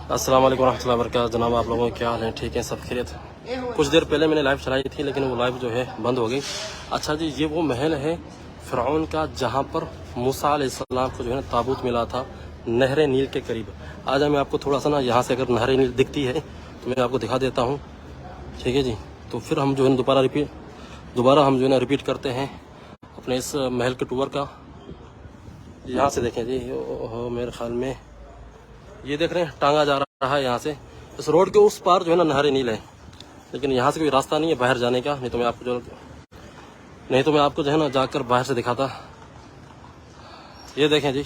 अस्सलाम वालेकुम रहमतुल्लाहि व बरकातहू। जनाब आप लोगों के क्या हाल हैं? ठीक है, सब खैरियत। कुछ देर पहले मैंने लाइव चलाई थी लेकिन वो लाइव जो है बंद हो गई। अच्छा जी, ये वो महल है फ़िरऔन का जहाँ पर मूसा अलैहिस्सलाम को जो है ना ताबूत मिला था नहर नील के करीब। आज मैं आपको थोड़ा सा ना यहाँ से अगर नहर नील दिखती है तो मैं आपको दिखा देता हूँ, ठीक है जी। तो फिर हम जो है दोबारा हम जो है ना रिपीट करते हैं अपने इस महल के टूर का। यहाँ से देखें जी, मेरे ख्याल में ये देख रहे हैं टांगा जा रहा है यहाँ से। इस रोड के उस पार जो है ना नहर नील है, लेकिन यहाँ से कोई रास्ता नहीं है बाहर जाने का, नहीं तो मैं आपको जो है ना जाकर बाहर से दिखाता। ये देखें जी,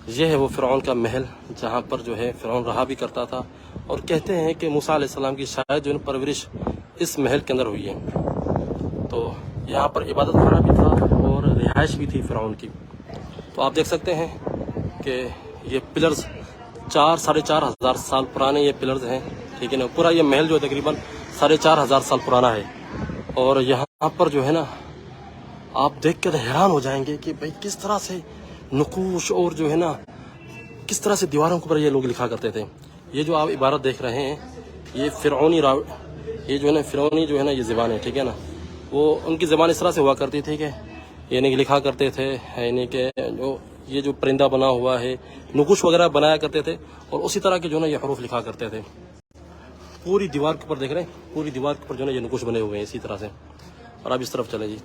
ये है वो फ़िरऔन का महल जहाँ पर जो है फ़िरऔन रहा भी करता था। और कहते हैं कि मूसा अलैहिस्सलाम की शायद जो है परवरिश इस महल के अंदर हुई है। तो यहाँ पर इबादत खाना भी था और रिहाइश भी थी फ़िरऔन की। तो आप देख सकते हैं कि ये पिलर्स 4-4.5 साल पुराने ये पिलर्स हैं, ठीक है ना। पूरा ये महल जो है तकरीबन 4.5 साल पुराना है। और यहाँ पर जो है ना आप देख कर हैरान हो जाएंगे कि भाई किस तरह से नकूश और जो है ना किस तरह से दीवारों के ऊपर ये लोग लिखा करते थे। ये जो आप इबारत देख रहे हैं ये फ़िरऔनी ये जो है ना फ़िरऔनी जो है ना ये ज़बान है, ठीक है ना। वो उनकी ज़बान इस तरह से हुआ करती थी कि यानी कि लिखा करते थे, यानी कि जो ये जो परिंदा बना हुआ है नकुश वगैरह बनाया करते थे और उसी तरह के जो है ना ये हरूफ लिखा करते थे। पूरी दीवार के ऊपर देख रहे हैं, पूरी दीवार के ऊपर जो है ना ये नकुश बने हुए हैं इसी तरह से। और आप इस तरफ चलें जी,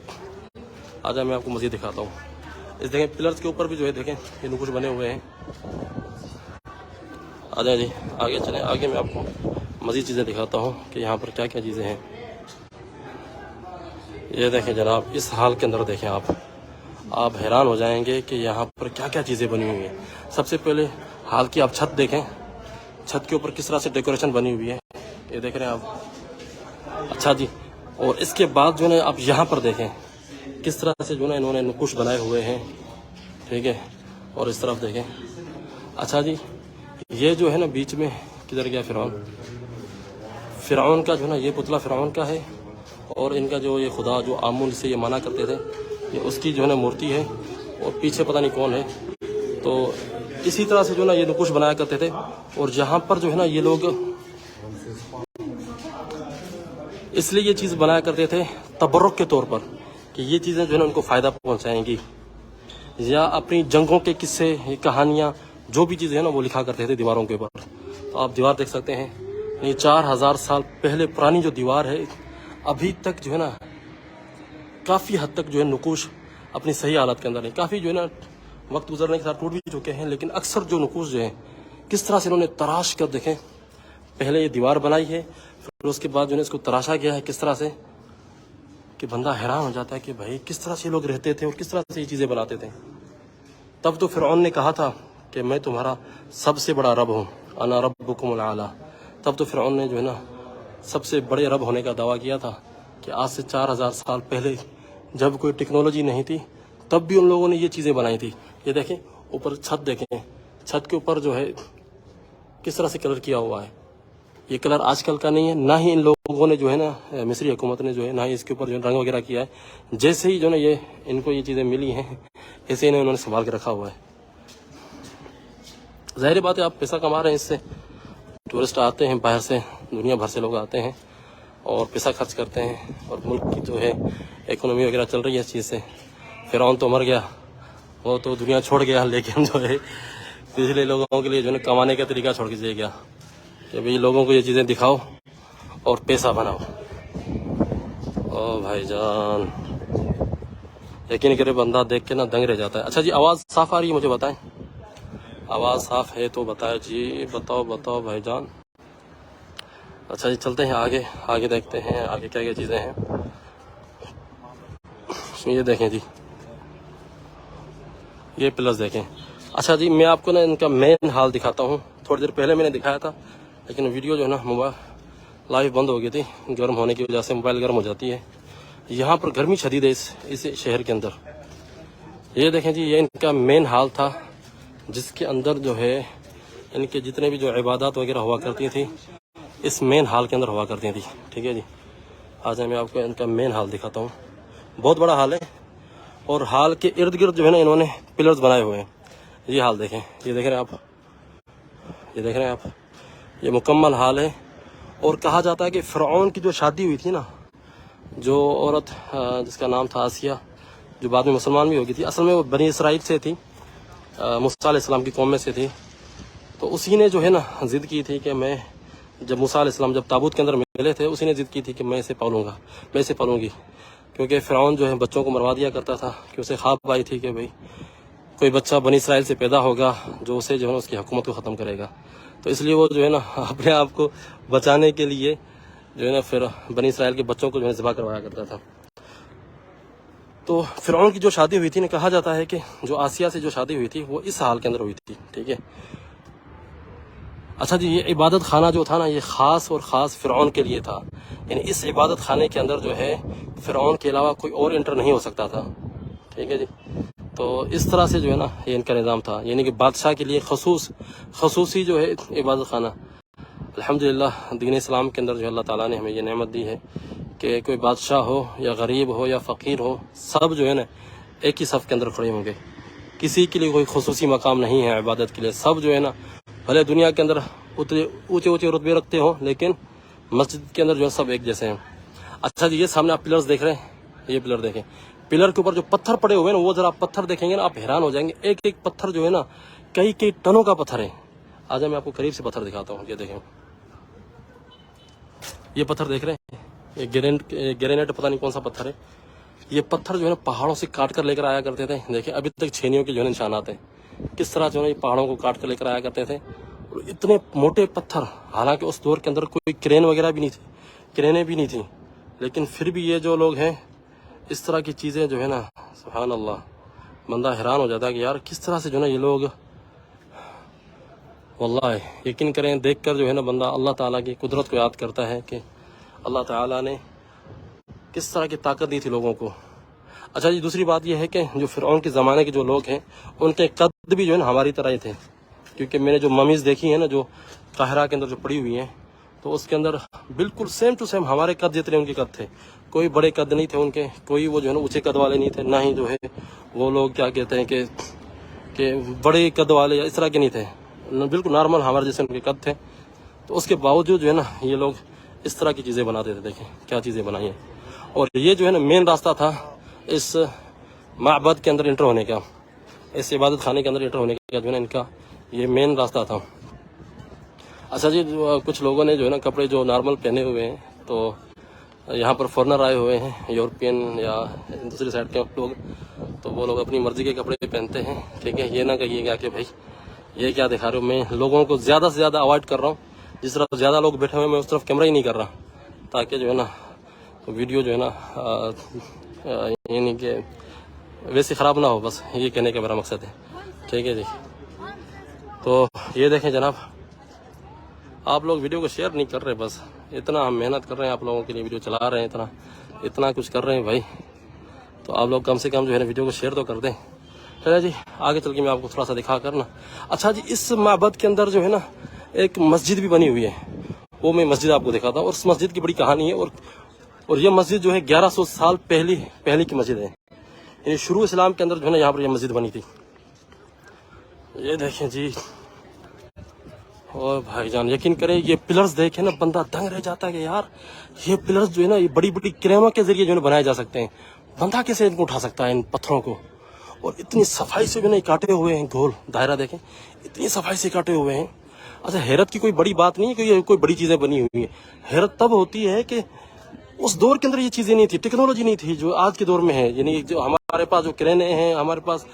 आज मैं आपको मज़ीद दिखाता हूँ। इस देखें पिलर्स के ऊपर भी जो है देखें ये नकुश बने हुए हैं। आ जाए जी, आगे चलें। आगे मैं आपको मज़ीद चीज़ें दिखाता हूँ कि यहाँ पर क्या क्या चीज़ें हैं। ये देखें जनाब, इस हाल के अंदर देखें आप हैरान हो जाएंगे कि यहाँ पर क्या क्या चीज़ें बनी हुई हैं। सबसे पहले हाल की आप छत देखें, छत के ऊपर किस तरह से डेकोरेशन बनी हुई है, ये देख रहे हैं आप। अच्छा जी, और इसके बाद जो है आप यहाँ पर देखें किस तरह से जो है इन्होंने नकुश बनाए हुए हैं, ठीक है। और इस तरफ देखें। अच्छा जी, ये जो है ना बीच में किधर गया फ़िरऔन का जो है ना ये पुतला फ़िरऔन का है। और इनका जो ये खुदा जो आमुन से ये माना करते थे ये उसकी जो है ना मूर्ति है। और पीछे पता नहीं कौन है। तो इसी तरह से जो है ना ये नकुश बनाया करते थे। और यहाँ पर जो है ना ये लोग इसलिए ये चीज़ बनाया करते थे तबर्रुक के तौर पर कि ये चीज़ें जो है ना उनको फ़ायदा पहुँचाएंगी, या अपनी जंगों के किस्से कहानियाँ जो भी चीज़ें हैं ना वो लिखा करते थे दीवारों के ऊपर। तो आप दीवार देख सकते हैं, ये 4000 साल पहले पुरानी जो दीवार है अभी तक जो है ना काफ़ी हद तक जो है नकुश अपनी सही हालत के अंदर है। काफ़ी जो है ना वक्त गुजरने के साथ टूट भी चुके हैं, लेकिन अक्सर जो नकुश जो है किस तरह से इन्होंने तराश कर देखें। पहले ये दीवार बनाई है, फिर उसके बाद जो है इसको तराशा गया है किस तरह से कि बंदा हैरान हो जाता है कि भाई किस तरह से लोग रहते थे और किस तरह से ये चीज़ें बनाते थे। तब तो फ़िरऔन ने कहा था कि मैं तुम्हारा सबसे बड़ा रब हूँ, अना रब्बुकुमुल आला। तब तो फ़िरऔन ने जो है ना सबसे बड़े रब होने का दावा किया था कि आज से 4000 साल पहले जब कोई टेक्नोलॉजी नहीं थी तब भी उन लोगों ने ये चीज़ें बनाई थी। ये देखें ऊपर छत देखें, छत के ऊपर जो है किस तरह से कलर किया हुआ है। ये कलर आजकल का नहीं है, ना ही इन लोगों ने जो है ना मिस्री हुकूमत ने जो है ना ही इसके ऊपर जो रंग वगैरह किया है। जैसे ही जो ना ये इनको ये चीज़ें मिली हैं ऐसे इन्होंने संभाल के रखा हुआ है। ज़ाहिर बात है आप पैसा कमा रहे हैं इससे, टूरिस्ट आते हैं बाहर से, दुनिया भर से लोग आते हैं और पैसा खर्च करते हैं और मुल्क की जो है इकोनॉमी वगैरह चल रही है इस चीज़ से। फ़िरऔन तो मर गया, वो तो दुनिया छोड़ गया, लेकिन जो है पिछले लोगों के लिए जो है कमाने का तरीका छोड़ के चले गया कि भाई लोगों को ये चीज़ें दिखाओ और पैसा बनाओ। ओ भाईजान, यकीन करे बंदा देख के ना दंग रह जाता है। अच्छा जी, आवाज़ साफ़ आ रही है मुझे बताएं? आवाज़ साफ़ है तो बताए जी, बताओ भाईजान। अच्छा जी, चलते हैं आगे देखते हैं आगे क्या क्या चीज़ें हैं। ये देखें जी, ये पिलर्स देखें। अच्छा जी, मैं आपको ना इनका मेन हाल दिखाता हूँ। थोड़ी देर पहले मैंने दिखाया था लेकिन वीडियो जो है ना मोबाइल लाइव बंद हो गई थी, गर्म होने की वजह से मोबाइल गर्म हो जाती है। यहाँ पर गर्मी शदीद है इस शहर के अंदर। ये देखें जी, ये इनका मेन हाल था जिसके अंदर जो है इनके जितने भी जो इबादत वगैरह हुआ करती थी इस मेन हाल के अंदर हुआ करती थी, ठीक है जी। आज मैं आपको इनका मेन हाल दिखाता हूँ। बहुत बड़ा हाल है और हाल के इर्द गिर्द जो है ना इन्होंने पिलर्स बनाए हुए हैं। ये हाल देखें, ये देख रहे हैं आप, یہ دیکھ رہے ہیں آپ، یہ مکمل حال ہے. اور کہا جاتا ہے کہ فرعون کی جو شادی ہوئی تھی نا، جو عورت جس کا نام تھا آسیہ، جو بعد میں مسلمان بھی ہو گئی تھی، اصل میں وہ بنی اسرائیل سے تھی، موسیٰ علیہ السلام کی قوم میں سے تھی. تو اسی نے جو ہے نا ضد کی تھی کہ میں، جب موسیٰ علیہ السلام جب تابوت کے اندر ملے تھے، اسی نے ضد کی تھی کہ میں اسے پالوں گا، میں اسے پالوں گی. کیونکہ فرعون جو ہے بچوں کو مروا دیا کرتا تھا، کہ اسے خواب آئی تھی کہ بھئی کوئی بچہ بنی اسرائیل سے پیدا ہوگا جو اسے جو ہے نا اس کی حکومت کو ختم کرے گا. تو اس لیے وہ جو ہے نا اپنے آپ کو بچانے کے لیے جو ہے نا پھر بنی اسرائیل کے بچوں کو جو ہے ذبح کروایا کرتا تھا. تو فرعون کی جو شادی ہوئی تھی نا، کہا جاتا ہے کہ جو آسیہ سے جو شادی ہوئی تھی وہ اس حال کے اندر ہوئی تھی. ٹھیک ہے. اچھا جی، یہ عبادت خانہ جو تھا نا، یہ خاص اور خاص فرعون کے لیے تھا. یعنی اس عبادت خانے کے اندر جو ہے فرعون کے علاوہ کوئی اور انٹر نہیں ہو سکتا تھا. ٹھیک ہے جی. تو اس طرح سے جو ہے نا یہ ان کا نظام تھا، یعنی کہ بادشاہ کے لیے خصوصی جو ہے عبادت خانہ. الحمدللہ دین اسلام کے اندر جو اللہ تعالیٰ نے ہمیں یہ نعمت دی ہے کہ کوئی بادشاہ ہو یا غریب ہو یا فقیر ہو، سب جو ہے نا ایک ہی صف کے اندر کھڑے ہوں گے. کسی کے لیے کوئی خصوصی مقام نہیں ہے عبادت کے لیے. سب جو ہے نا بھلے دنیا کے اندر اونچے رتبے رکھتے ہوں، لیکن مسجد کے اندر جو ہے سب ایک جیسے ہیں. اچھا جی، یہ سامنے آپ پلرز دیکھ رہے ہیں، یہ پلر دیکھیں. پلر کے اوپر جو پتھر پڑے ہوئے ہیں نا، وہ ذرا آپ پتھر دیکھیں گے نا آپ حیران ہو جائیں گے. ایک ایک پتھر جو ہے نا کئی ٹنوں کا پتھر ہے. آج میں آپ کو قریب سے پتھر دکھاتا ہوں. یہ دیکھیں، یہ پتھر دیکھ رہے ہیں، یہ گرینیٹ پتہ نہیں کون سا پتھر ہے. یہ پتھر جو ہے نا پہاڑوں سے کاٹ کر لے کر آیا کرتے تھے. دیکھیں ابھی تک چھینیوں کے جو ہے نشانات ہیں، کس طرح جو ہے یہ پہاڑوں کو کاٹ کر لے کر آیا کرتے تھے. اور اتنے موٹے پتھر، حالانکہ اس دور کے اندر کوئی کرین وغیرہ بھی نہیں تھی، کرینیں بھی نہیں تھیں، لیکن پھر بھی یہ جو لوگ ہیں اس طرح کی چیزیں جو ہے نا، سبحان اللہ، بندہ حیران ہو جاتا ہے کہ یار کس طرح سے جو ہے نا یہ لوگ، واللہ یقین کریں دیکھ کر جو ہے نا بندہ اللہ تعالیٰ کی قدرت کو یاد کرتا ہے کہ اللہ تعالیٰ نے کس طرح کی طاقت دی تھی لوگوں کو. اچھا جی، دوسری بات یہ ہے کہ جو فرعون کے زمانے کے جو لوگ ہیں ان کے قد بھی جو ہے نا ہماری طرح ہی تھے. کیونکہ میں نے جو ممیز دیکھی ہیں نا، جو قاہرہ کے اندر جو پڑی ہوئی ہیں، تو اس کے اندر بالکل سیم ٹو سیم ہمارے قد جتنے ان کے قد تھے. کوئی بڑے قد نہیں تھے ان کے، کوئی وہ جو ہے نا اونچے قد والے نہیں تھے، نہ ہی جو ہے وہ لوگ کیا کہتے ہیں کہ بڑے قد والے یا اس طرح کے نہیں تھے. بالکل نارمل ہمارے جیسے ان کے قد تھے. تو اس کے باوجود جو ہے نا یہ لوگ اس طرح کی چیزیں بناتے تھے. دیکھیں کیا چیزیں بنائی ہیں. اور یہ جو ہے نا مین راستہ تھا اس معبد کے اندر انٹر ہونے کا، اس عبادت خانے کے اندر انٹر ہونے کا جو ہے نا ان کا یہ مین راستہ تھا. اچھا جی، کچھ لوگوں نے جو ہے نا کپڑے جو نارمل پہنے ہوئے ہیں، تو یہاں پر فورنر آئے ہوئے ہیں، یورپین یا دوسری سائڈ کے لوگ، تو وہ لوگ اپنی مرضی کے کپڑے پہنتے ہیں. ٹھیک ہے. یہ نہ کہیے گا کہ بھائی یہ کیا دکھا رہے ہو. میں لوگوں کو زیادہ سے زیادہ اوائڈ کر رہا ہوں. جس طرف زیادہ لوگ بیٹھے ہوئے ہیں میں اس طرف کیمرہ ہی نہیں کر رہا، تاکہ جو ہے نا ویڈیو جو ہے نا یعنی کہ ویسے خراب نہ ہو. بس یہ کہنے کا میرا مقصد ہے. ٹھیک ہے جی. تو یہ دیکھیں جناب، آپ لوگ ویڈیو کو شیئر نہیں کر رہے. بس اتنا ہم محنت کر رہے ہیں آپ لوگوں کے لیے، ویڈیو چلا رہے ہیں، اتنا کچھ کر رہے ہیں بھائی، تو آپ لوگ کم سے کم جو ہے نا ویڈیو کو شیئر تو کر دیں. چلے جی، آگے چل کے میں آپ کو تھوڑا سا دکھا کرنا. اچھا جی، اس معبد کے اندر جو ہے نا ایک مسجد بھی بنی ہوئی ہے، وہ میں مسجد آپ کو دکھاتا ہوں. اور اس مسجد کی بڑی کہانی ہے. اور یہ مسجد جو ہے 1100 سال پہلی کی مسجد ہے. یعنی شروع اسلام کے اندر جو ہے نا یہاں پر یہ مسجد بنی تھی. یہ دیکھیں جی. اور بھائی جان یقین کریں، یہ پلرز دیکھیں نا بندہ دنگ رہ جاتا ہے کہ یار یہ پلرز جو ہے نا یہ بڑی بڑی کریموں کے ذریعے جو ہے نا بنائے جا سکتے ہیں. بندہ کیسے ان کو اٹھا سکتا ہے ان پتھروں کو. اور اتنی صفائی سے جو ہے نا کاٹے ہوئے ہیں، گول دائرہ دیکھیں، اتنی صفائی سے کاٹے ہوئے ہیں. اچھا، حیرت کی کوئی بڑی بات نہیں ہے کہ یہ کوئی بڑی چیزیں بنی ہوئی ہیں. حیرت تب ہوتی ہے کہ اس دور کے اندر یہ چیزیں نہیں تھی، ٹیکنالوجی نہیں تھی جو آج کے دور میں ہے. یعنی جو ہمارے پاس جو کرینے ہیں، ہمارے پاس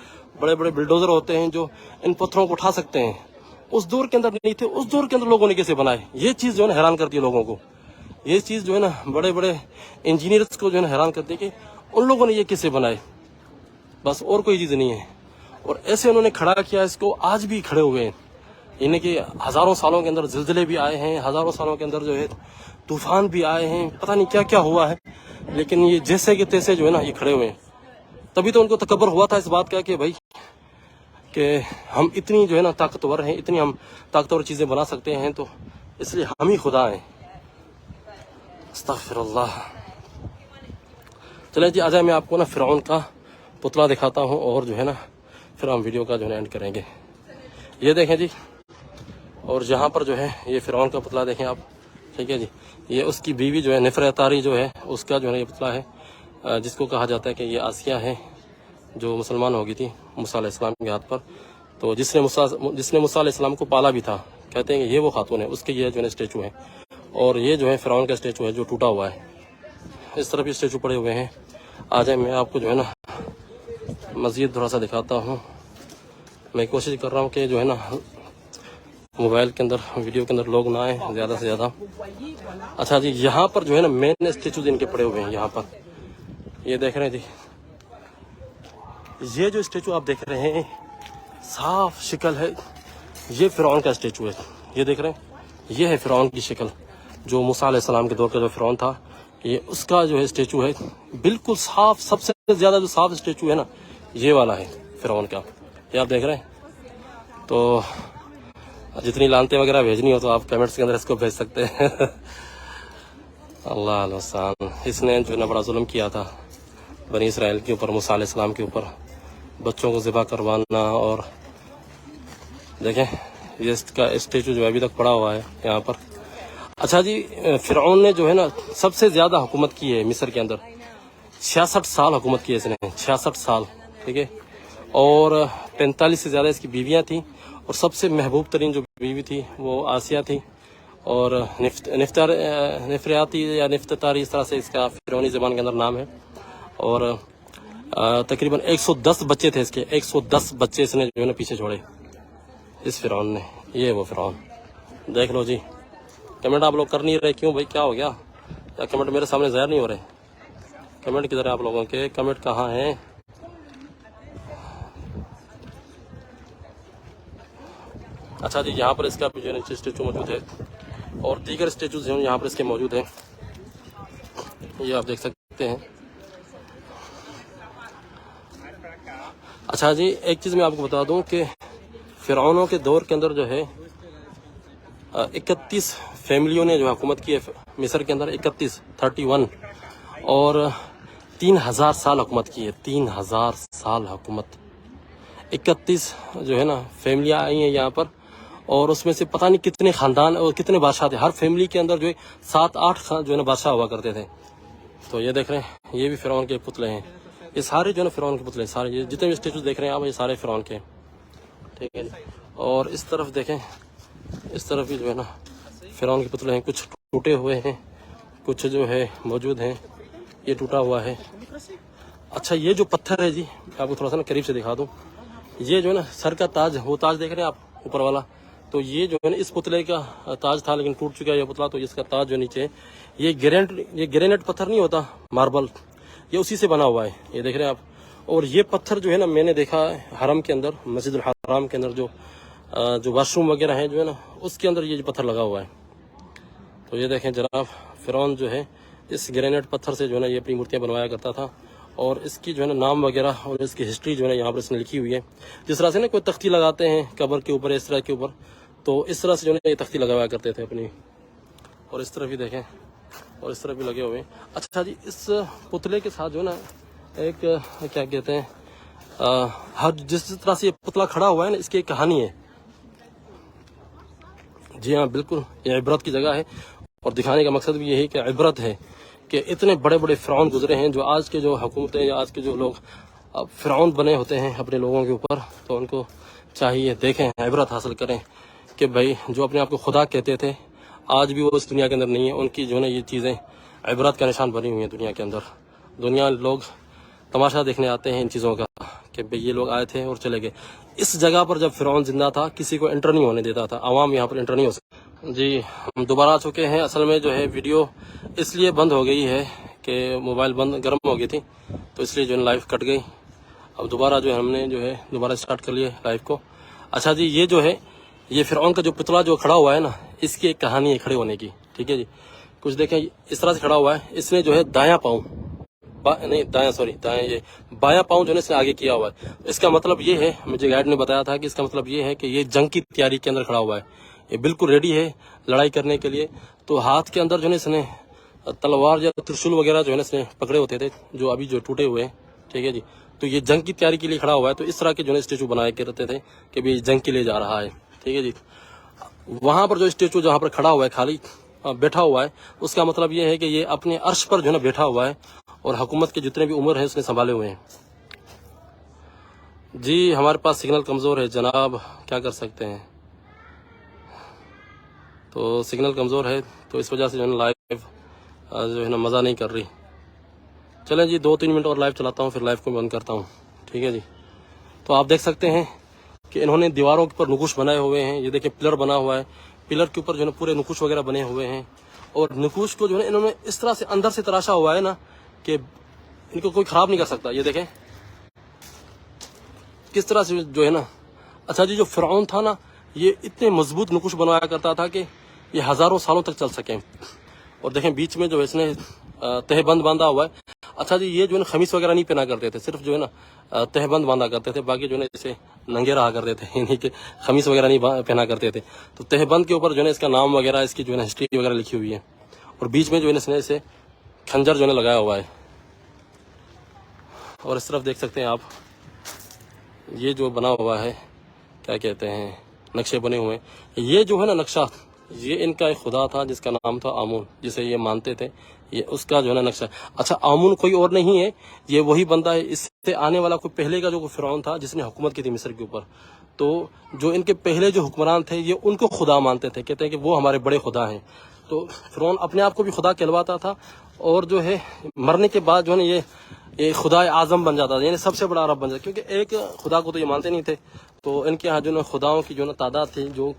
بڑے بڑے بلڈوزر ہوتے ہیں جو ان پتھروں کو اٹھا سکتے ہیں، اس دور کے اندر نہیں تھے. اس دور کے اندر لوگوں نے کیسے بنائے؟ یہ چیز جو ہے نا حیران کرتی ہے لوگوں کو. یہ چیز جو ہے نا بڑے بڑے انجینئرز کو جو ہے نا حیران کرتی ہے کہ ان لوگوں نے یہ کیسے بنائے. بس اور کوئی چیز نہیں ہے. اور ایسے انہوں نے کھڑا کیا اس کو، آج بھی کھڑے ہوئے ہیں. یعنی کہ ہزاروں سالوں کے اندر زلزلے بھی آئے ہیں، ہزاروں سالوں کے اندر جو ہے طوفان بھی آئے ہیں، پتہ نہیں کیا کیا ہوا ہے، لیکن یہ جیسے کہ تیسے جو ہے نا یہ کھڑے ہوئے ہیں. تبھی تو ان کو تکبر ہوا تھا اس بات کا کہ بھائی کہ ہم اتنی جو ہے نا طاقتور ہیں، اتنی ہم طاقتور چیزیں بنا سکتے ہیں، تو اس لیے ہم ہی خدا ہیں. استغفر اللہ. چلیں جی، آجائے میں آپ کو نا فرعون کا پتلا دکھاتا ہوں، اور جو ہے نا پھر ہم ویڈیو کا جو ہے نا اینڈ کریں گے. یہ دیکھیں جی. اور यहाँ पर जो है ये फिरौन का पुतला देखें आप, ठीक है जी। ये उसकी बीवी जो है नफरतारी जो है उसका जो है ये पुतला है, जिसको कहा जाता है कि ये आसिया है जो मुसलमान हो गई थी मूसा अलैहिस्सलाम के हाथ पर। तो जिसने मूसा अलैहिस्सलाम को पाला भी था, कहते हैं कि ये वो खातून है, उसके ये जो है स्टेचू है। और ये जो है फिरौन का स्टेचू है जो टूटा हुआ है। इस तरफ भी स्टेचू पड़े हुए हैं। आ जाए, मैं आपको जो है ना मज़ीद थोड़ा सा दिखाता हूँ। मैं कोशिश कर रहा हूँ कि जो है ना मोबाइल के अंदर वीडियो के अंदर लोग ना आए ज़्यादा से ज़्यादा। अच्छा जी, यहाँ पर जो है ना मेन स्टेचू इनके पड़े हुए हैं। यहाँ पर ये देख रहे हैं जी, ये जो स्टेचू आप देख रहे हैं साफ शक्ल है, ये फिरौन का स्टेचू है। ये देख रहे हैं, ये है फिरौन की शक्ल जो मूसा अलैहिस्सलाम के दौर का जो फिरौन था, ये उसका जो है स्टेचू है बिल्कुल साफ। सबसे ज़्यादा जो साफ स्टेचू है ना ये वाला है फिरौन का, ये आप देख रहे हैं। तो जितनी लानतें वगैरह भेजनी हो तो आप कमेंट्स के अंदर इसको भेज सकते हैं। अल्लाह अलमस्तान। इसने जो है ना बड़ा जुल्म किया था बनी इसराइल के ऊपर, मूसा अलैहिस्सलाम के ऊपर, बच्चों को ज़िबा करवाना। और देखें ये इसका स्टेचू जो है अभी तक पड़ा हुआ है यहाँ पर। अच्छा जी, फिरौन ने जो है ना सबसे ज़्यादा हुकूमत की है मिस्र के अंदर। 66 साल हुकूमत की है इसने, 66 साल, ठीक है। और 45 से ज़्यादा इसकी बीवियाँ थी, और सबसे महबूब तरीन जो बीवी थी वो आसिया थी। और नफरियाती या नफ्तारी, इस तरह से इसका फिरौनी ज़बान के अंदर नाम है। और तकरीबन 110 बच्चे थे इसके, 110 बच्चे इसने जो है ना पीछे छोड़े इस फिरौन ने। ये वो फिरौन, देख लो जी। कमेंट आप लोग कर नहीं रहे, क्यों भाई, क्या हो गया? या कमेंट मेरे सामने ज़ाहिर नहीं हो रहे? कमेंट किधर है आप लोगों के? कमेंट कहाँ हैं? अच्छा जी, यहाँ पर इसका भी जो है स्टेचू मौजूद है, और दीगर स्टेचूज जो यहाँ पर इसके मौजूद हैं, ये आप देख सकते हैं। अच्छा जी, एक चीज़ मैं आपको बता दूं कि फिरौनों के दौर के अंदर जो है 31 फैमिलियों ने जो हुकूमत की है मिस्र के अंदर, 31 और 3000 साल हुकूमत की है। 3000 साल हुकूमत, 31 जो है ना फैमिलियाँ आई हैं यहाँ पर, और उसमें से पता नहीं कितने ख़ानदान और कितने बादशाह थे। हर फैमिली के अंदर जो है 7-8 जो है ना बादशाह हुआ करते थे। तो ये देख रहे हैं, ये भी फिरौन के पुतले हैं। ये सारे जो है ना फिरौन के पुतले, सारे ये जितने भी स्टेचू देख रहे हैं आप, ये सारे फिरौन के, ठीक है। और इस तरफ देखें, इस तरफ भी जो है ना फिरौन के पुतले हैं। कुछ टूटे हुए हैं, कुछ जो है मौजूद हैं। ये टूटा हुआ है। अच्छा, ये जो पत्थर है जी, आपको थोड़ा सा ना करीब से दिखा दूँ। ये जो है ना सर का ताज, वो ताज देख रहे हैं आप ऊपर वाला, तो ये जो है ना इस पुतले का ताज था, लेकिन टूट चुका है ये पुतला। तो इसका ताज जो नीचे है, ये ग्रेनाइट पत्थर नहीं होता, मार्बल, ये उसी से बना हुआ है। ये देख रहे हैं आप। और ये पत्थर जो है ना मैंने देखा है हरम के अंदर, मस्जिदुल हराम के अंदर जो वाशरूम वगैरह है जो है ना, उसके अंदर ये पत्थर लगा हुआ है। तो ये देखें जनाब, फिरौन जो है इस ग्रेनाइट पत्थर से जो है ना ये अपनी मूर्तियाँ बनवाया करता था। और इसकी जो है ना नाम वगैरह और इसकी हिस्ट्री जो है ना यहाँ पर इसने लिखी हुई है। जिस तरह से ना कोई तख्ती लगाते हैं कब्र के ऊपर, इस तरह के ऊपर, तो इस तरह से जो है ये तख्ती लगाया करते थे अपनी। और इस तरफ भी देखें, और इस तरफ भी लगे हुए हैं। अच्छा जी, इस पुतले के साथ जो है ना एक क्या कहते हैं, हर जिस तरह से ये पुतला खड़ा हुआ है ना, इसकी एक कहानी है। जी हाँ, बिल्कुल, ये इबरत की जगह है। और दिखाने का मकसद भी यही कि इबरत है कि इतने बड़े बड़े फ़िरौन गुजरे हैं, जो आज के जो हुकूमतें या आज के जो लोग अब फ़िरौन बने होते हैं अपने लोगों के ऊपर, तो उनको चाहिए देखें, इबरत हासिल करें कि भाई जो अपने आप को खुदा कहते थे, आज भी वो इस दुनिया के अंदर नहीं है। उनकी जो है ना ये चीज़ें इबरत का निशान बनी हुई हैं दुनिया के अंदर। दुनिया लोग तमाशा देखने आते हैं इन चीज़ों का कि भाई ये लोग आए थे और चले गए। इस जगह पर जब फ़िरौन जिंदा था, किसी को एंटर नहीं होने देता था, आवाम यहाँ पर एंटर नहीं हो सकती। जी, हम दोबारा आ चुके हैं। असल में जो है वीडियो इसलिए बंद हो गई है कि मोबाइल गर्म हो गई थी, तो इसलिए जो है लाइव कट गई। अब दोबारा जो है हमने जो है दोबारा स्टार्ट कर लिया लाइव को। अच्छा जी, ये जो है ये फ़िरौन का जो पुतला जो खड़ा हुआ है ना, इसकी एक कहानी है खड़े होने की, ठीक है जी। कुछ देखें, इस तरह से खड़ा हुआ है। इसने जो है दायां ये बायां पाँव जो है इसने आगे किया हुआ है। इसका मतलब ये है, मुझे गाइड ने बताया था कि इसका मतलब ये है कि ये जंग की तैयारी के अंदर खड़ा हुआ है। ये बिल्कुल रेडी है लड़ाई करने के लिए। तो हाथ के अंदर जो है इसने तलवार या त्रिशूल वगैरह जो है इसने पकड़े होते थे, जो अभी जो टूटे हुए हैं, ठीक है जी। तो ये जंग की तैयारी के लिए खड़ा हुआ है। तो इस तरह के जो है स्टेचू बनाए के रहते थे कि भाई जंग के लिए जा रहा है, ठीक है जी। वहां पर जो स्टेचू जहां पर खड़ा हुआ है खाली बैठा हुआ है, उसका मतलब ये है कि ये अपने अर्श पर जो है ना बैठा हुआ है और हुकूमत के जितने भी उम्र है उसने संभाले हुए हैं। जी हमारे पास सिग्नल कमज़ोर है जनाब, क्या कर सकते हैं। तो सिग्नल कमज़ोर है तो इस वजह से जो है ना लाइव जो है ना मज़ा नहीं कर रही। चलें जी 2-3 मिनट और लाइव चलाता हूँ, फिर लाइव को बंद करता हूँ, ठीक है जी। तो आप देख सकते हैं कि इन्होंने दीवारों के ऊपर नुकुश बनाए हुए हैं। ये देखिए पिलर बना हुआ है, पिलर के ऊपर जो है पूरे नुकुश वगैरह बने हुए हैं और नुकुश को जो है इन्होंने इस तरह से अंदर से तराशा हुआ है ना कि इनको कोई ख़राब नहीं कर सकता। ये देखें किस तरह से जो है ना। अच्छा जी, जो फ़िरौन था ना, ये इतने मजबूत नुकुश बनवाया करता था कि ये हज़ारों सालों तक चल सकें। और देखें बीच में जो इसने तहबंद बांधा हुआ है। अच्छा जी, ये जो है ना खमीस वगैरह नहीं पहना करते थे, सिर्फ जो है ना तहबंद बांधा करते थे, बाकी जो है इसे नंगे रहा करते थे, यानी कि खमीस वगैरह नहीं पहना करते थे। तो तहबंद के ऊपर जो है इसका नाम वगैरह, इसकी जो है हिस्ट्री वगैरह लिखी हुई है और बीच में जो है इसने इसे खंजर जो है लगाया हुआ है। और इस तरफ देख सकते हैं आप, ये जो बना हुआ है क्या कहते हैं, नक्शे बने हुए हैं। ये जो है ना नक्शा, ये इनका एक खुदा था जिसका नाम था आमून, जिसे ये मानते थे, ये उसका जो है ना नक्शा। अच्छा, आमून कोई और नहीं है, ये वही बंदा है, इससे आने वाला कोई पहले का जो फिरौन था जिसने हुकूमत की थी मिस्र के ऊपर। तो जो इनके पहले जो हुक्मरान थे ये उनको खुदा मानते थे, कहते हैं कि वो हमारे बड़े खुदा हैं। तो फिरौन अपने आप को भी खुदा कहलवाता था और जो है मरने के बाद जो है ना ये खुदा आजम बन जाता था, यानी सबसे बड़ा रब बन जाता, क्योंकि एक खुदा को तो ये मानते नहीं थे। तो इनके यहाँ जो ना खुदाओं की जो ना तादाद थी, जो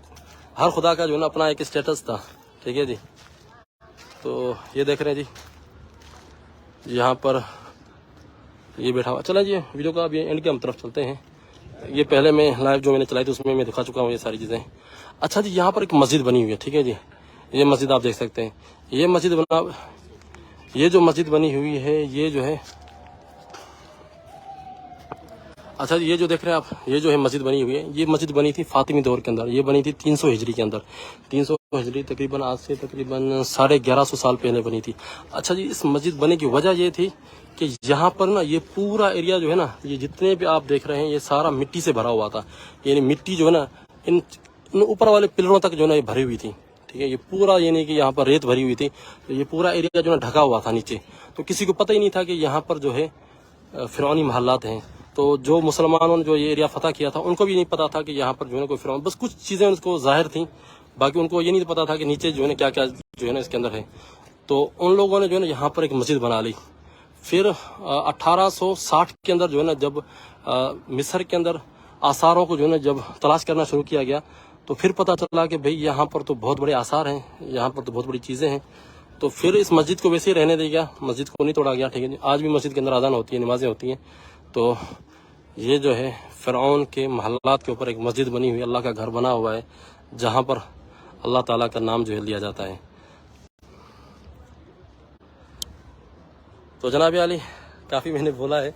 हर खुदा का जो ना अपना एक स्टेटस था, ठीक है जी। तो ये देख रहे हैं जी, यहाँ पर ये बैठा हुआ। चला जी वीडियो का अब ये एंड के हम तरफ चलते हैं। ये पहले मैं लाइव जो मैंने चलाई थी उसमें मैं दिखा चुका हूँ ये सारी चीज़ें। अच्छा जी, यहाँ पर एक मस्जिद बनी हुई है, ठीक है जी। ये मस्जिद आप देख सकते हैं, ये जो मस्जिद बनी हुई है ये जो है, अच्छा ये जो देख रहे हैं आप, ये जो है मस्जिद बनी हुई है, ये मस्जिद बनी थी फातिमी दौर के अंदर। ये बनी थी 300 हिजरी के अंदर, 300 हिजरी तकरीबन आज से तकरीबन 1150 साल पहले बनी थी। अच्छा जी, इस मस्जिद बनने की वजह ये थी कि यहाँ पर ना ये पूरा एरिया जो है ना, ये जितने भी आप देख रहे हैं ये सारा मिट्टी से भरा हुआ था। यानी मिट्टी जो है ना इन ऊपर वाले पिलरों तक जो है ना ये भरी हुई थी, ठीक है। ये पूरा यानी कि यहाँ पर रेत भरी हुई थी, तो ये पूरा एरिया जो है ढका हुआ था नीचे। तो किसी को पता ही नहीं था कि यहाँ पर जो है फिरौनी महल्लात हैं। तो जो मुसलमानों ने जो ये एरिया फतह किया था उनको भी नहीं पता था कि यहाँ पर जो है कोई फिरौन, बस कुछ चीज़ें उनको जाहिर थी, बाकी उनको ये नहीं पता था कि नीचे जो है क्या क्या जो है ना इसके अंदर है। तो उन लोगों ने जो है ना यहाँ पर एक मस्जिद बना ली। फिर 1860 के अंदर जो है ना जब मिस्र के अंदर आसारों को जो है ना जब तलाश करना शुरू किया गया, तो फिर पता चला कि भाई यहाँ पर तो बहुत बड़े आसार हैं, यहाँ पर तो बहुत बड़ी चीज़ें हैं। तो फिर इस मस्जिद को वैसे ही रहने दिया गया, मस्जिद को नहीं तोड़ा गया, ठीक है। आज भी मस्जिद के अंदर अज़ान होती है, नमाजें होती हैं। तो ये जो है फिरौन के महल्लात के ऊपर एक मस्जिद बनी हुई है, अल्लाह का घर बना हुआ है, जहाँ पर अल्लाह ताला का नाम जो है लिया जाता है। तो जनाब आली, काफ़ी मैंने बोला है,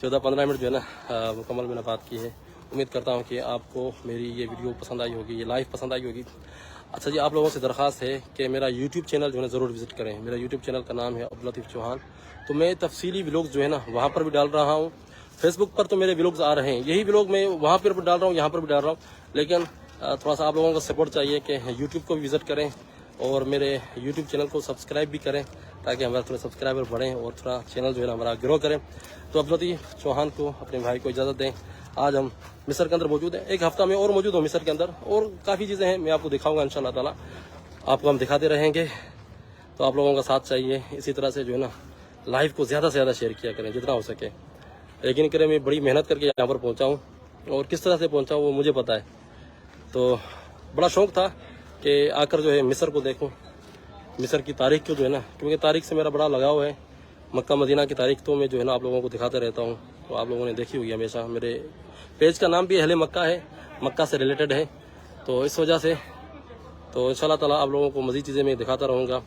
14-15 मिनट जो है ना मुकम्मल मैंने बात की है। उम्मीद करता हूँ कि आपको मेरी ये वीडियो पसंद आई होगी, ये लाइव पसंद आई होगी। अच्छा जी, आप लोगों से दरख्वास्त है कि मेरा यूट्यूब चैनल जो है ज़रूर विज़िट करें। मेरा यूट्यूब चैनल का नाम है अब्दुल लतीफ़ चौहान। तो मैं तफसीली व्लॉग्स जो है ना वहाँ पर भी डाल रहा हूँ। फेसबुक पर तो मेरे व्लॉग्स आ रहे हैं, यही व्लॉग मैं वहाँ पर भी डाल रहा हूँ, यहाँ पर भी डाल रहा हूँ। लेकिन थोड़ा सा आप लोगों का सपोर्ट चाहिए कि यूट्यूब को भी विज़िट करें और मेरे यूट्यूब चैनल को सब्सक्राइब भी करें, ताकि हमारे थोड़े सब्सक्राइबर बढ़ें और थोड़ा चैनल जो है ना हमारा ग्रो करें। तो अब्दुल लतीफ़ चौहान को, अपने भाई को इजाज़त दें। आज हम मिस्र के अंदर मौजूद हैं, एक हफ्ता में और मौजूद हूँ मिस्र के अंदर, और काफ़ी चीज़ें हैं मैं आपको दिखाऊंगा इंशाअल्लाह ताला, आपको हम दिखाते रहेंगे। तो आप लोगों का साथ चाहिए, इसी तरह से जो है ना लाइव को ज़्यादा से ज़्यादा शेयर किया करें जितना हो सके। यकीन करें मैं बड़ी मेहनत करके यहाँ पर पहुँचा हूँ, और किस तरह से पहुँचा हूँ वो मुझे पता है। तो बड़ा शौक़ था कि आकर जो है मिस्र को देखूँ, मिस्र की तारीख़ को जो है ना, क्योंकि तारीख़ से मेरा बड़ा लगाव है। मक्का मदीना की तारीख़ तो मैं जो है ना आप लोगों को दिखाता रहता हूँ, तो आप लोगों ने देखी होगी हमेशा। मेरे पेज का नाम भी अहले मक्का है, मक्का से रिलेटेड है, तो इस वजह से तो इंशाअल्लाह ताला आप लोगों को मज़ीद चीज़ें मैं दिखाता रहूँगा।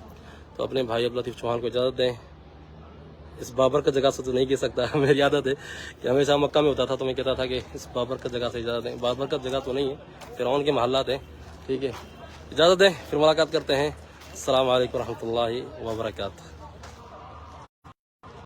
तो अपने भाई अब्दुल लतीफ़ चौहान को इजाज़त दें। इस बाबर का जगह से तो नहीं कह सकता, मेरी आदत है कि हमेशा मक्का में होता था तो मैं कहता था कि इस बाबर का जगह से इजाज़त दें। बाबर का जगह तो नहीं है, फिरौन के महल्लात हैं, ठीक है। इजाज़त दें, फिर मुलाकात करते हैं। अस्सलाम वालेकुम रहमतुल्लाहि व बरकातहू।